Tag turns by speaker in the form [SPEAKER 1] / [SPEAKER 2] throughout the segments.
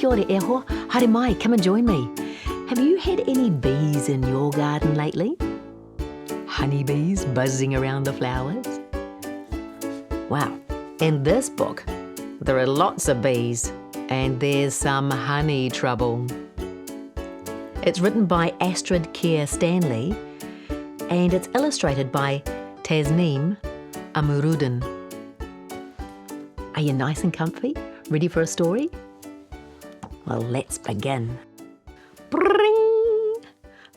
[SPEAKER 1] Kia ora e hoa. Haere mai, come and join me. Have you had any bees in your garden lately? Honeybees buzzing around the flowers? Wow, in this book, there are lots of bees and there's some honey trouble. It's written by Astrid Keir-Stanley and it's illustrated by Tasneem Amiruddin. Are you nice and comfy? Ready for a story? Well, let's begin. Bring!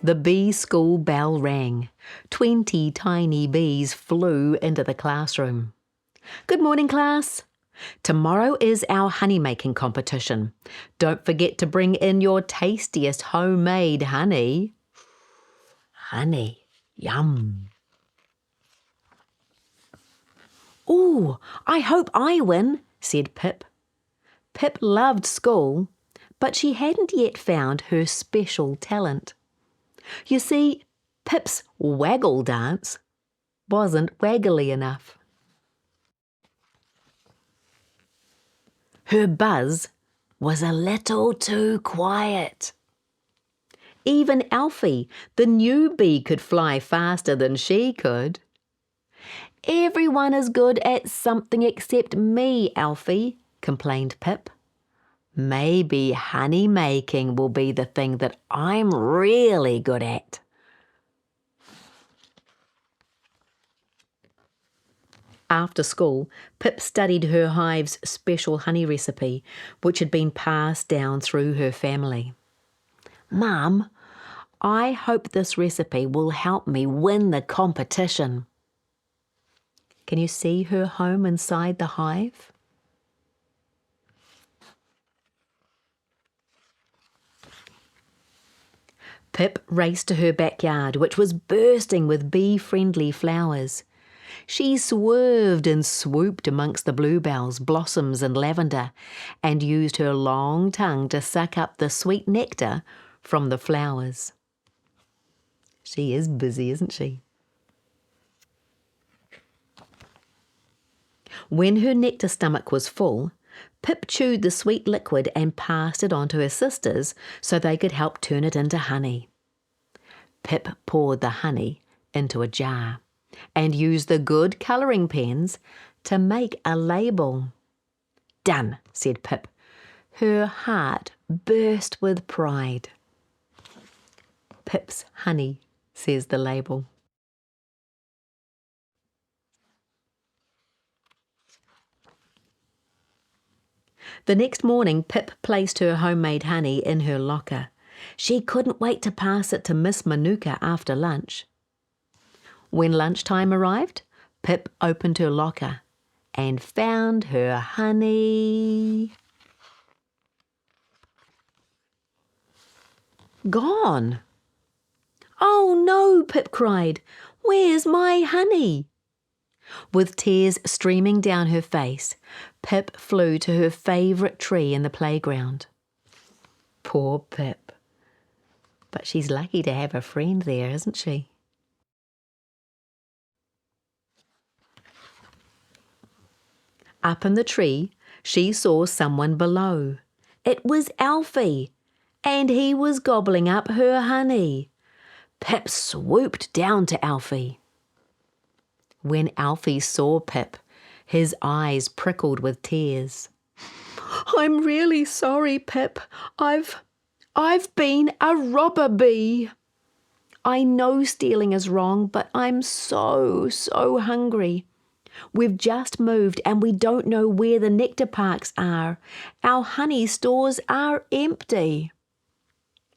[SPEAKER 1] The bee school bell rang. 20 tiny bees flew into the classroom. Good morning, class. Tomorrow is our honey making competition. Don't forget to bring in your tastiest homemade honey. Honey, yum. Ooh, I hope I win, said Pip. Pip loved school, but she hadn't yet found her special talent. You see, Pip's waggle dance wasn't waggly enough. Her buzz was a little too quiet. Even Alfie, the new bee, could fly faster than she could. Everyone is good at something except me, Alfie, complained Pip. Maybe honey making will be the thing that I'm really good at. After school, Pip studied her hive's special honey recipe, which had been passed down through her family. Mum, I hope this recipe will help me win the competition. Can you see her home inside the hive? Pip raced to her backyard, which was bursting with bee-friendly flowers. She swerved and swooped amongst the bluebells, blossoms and lavender, and used her long tongue to suck up the sweet nectar from the flowers. She is busy, isn't she? When her nectar stomach was full, Pip chewed the sweet liquid and passed it on to her sisters so they could help turn it into honey. Pip poured the honey into a jar and used the good colouring pens to make a label. Done, said Pip. Her heart burst with pride. Pip's honey, says the label. The next morning, Pip placed her homemade honey in her locker. She couldn't wait to pass it to Miss Manuka after lunch. When lunchtime arrived, Pip opened her locker and found her honey gone. Oh no, Pip cried. Where's my honey? With tears streaming down her face, Pip flew to her favourite tree in the playground. Poor Pip. But she's lucky to have a friend there, isn't she? Up in the tree, she saw someone below. It was Alfie, and he was gobbling up her honey. Pip swooped down to Alfie. When Alfie saw Pip, his eyes prickled with tears. I'm really sorry, Pip. I've been a robber bee. I know stealing is wrong, but I'm so hungry. We've just moved and we don't know where the nectar parks are. Our honey stores are empty.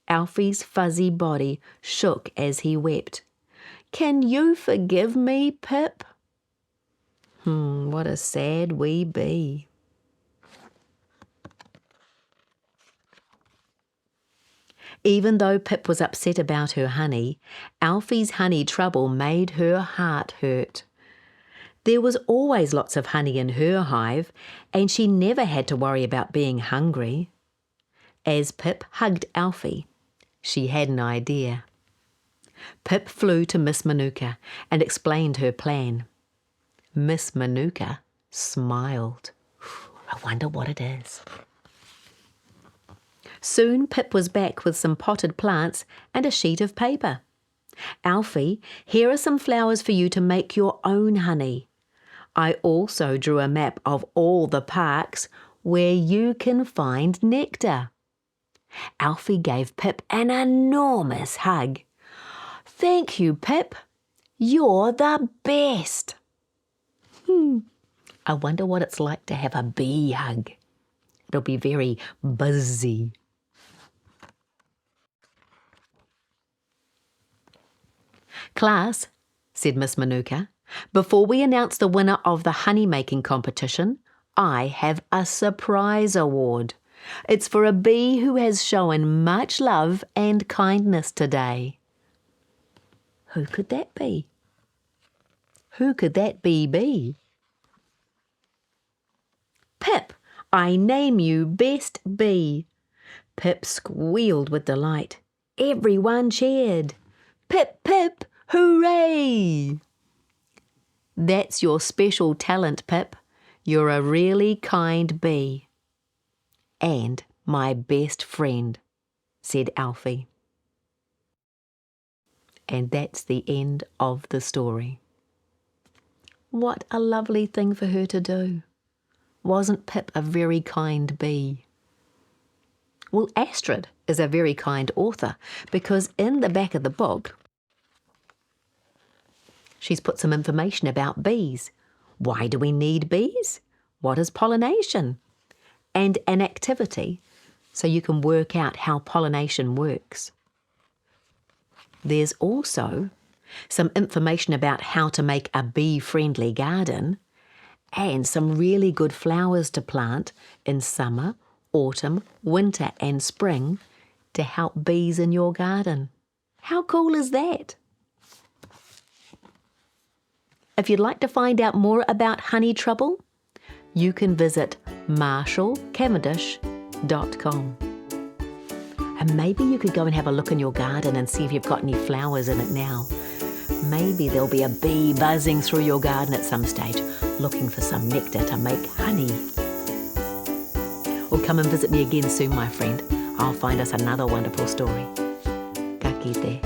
[SPEAKER 1] Alfie's fuzzy body shook as he wept. Can you forgive me, Pip? What a sad wee bee. Even though Pip was upset about her honey, Alfie's honey trouble made her heart hurt. There was always lots of honey in her hive, and she never had to worry about being hungry. As Pip hugged Alfie, she had an idea. Pip flew to Miss Manuka and explained her plan. Miss Manuka smiled. I wonder what it is. Soon Pip was back with some potted plants and a sheet of paper. "Alfie, here are some flowers for you to make your own honey. I also drew a map of all the parks where you can find nectar." Alfie gave Pip an enormous hug. "Thank you, Pip. You're the best." I wonder what it's like to have a bee hug. It'll be very buzzy. "Class," said Miss Manuka, "before we announce the winner of the honey-making competition, I have a surprise award. It's for a bee who has shown much love and kindness today." Who could that be? Who could that bee be? "Pip, I name you Best Bee." Pip squealed with delight. Everyone cheered. "Pip, Pip, hooray!" "That's your special talent, Pip. You're a really kind bee. And my best friend," said Alfie. And that's the end of the story. What a lovely thing for her to do. Wasn't Pip a very kind bee? Well, Astrid is a very kind author because in the back of the book, she's put some information about bees. Why do we need bees? What is pollination? And an activity so you can work out how pollination works. There's also some information about how to make a bee-friendly garden and some really good flowers to plant in summer, autumn, winter and spring to help bees in your garden. How cool is that? If you'd like to find out more about honey trouble, you can visit marshallcavendish.com. And maybe you could go and have a look in your garden and see if you've got any flowers in it now. Maybe there'll be a bee buzzing through your garden at some stage, looking for some nectar to make honey. Or come and visit me again soon, my friend. I'll find us another wonderful story. Ka kite.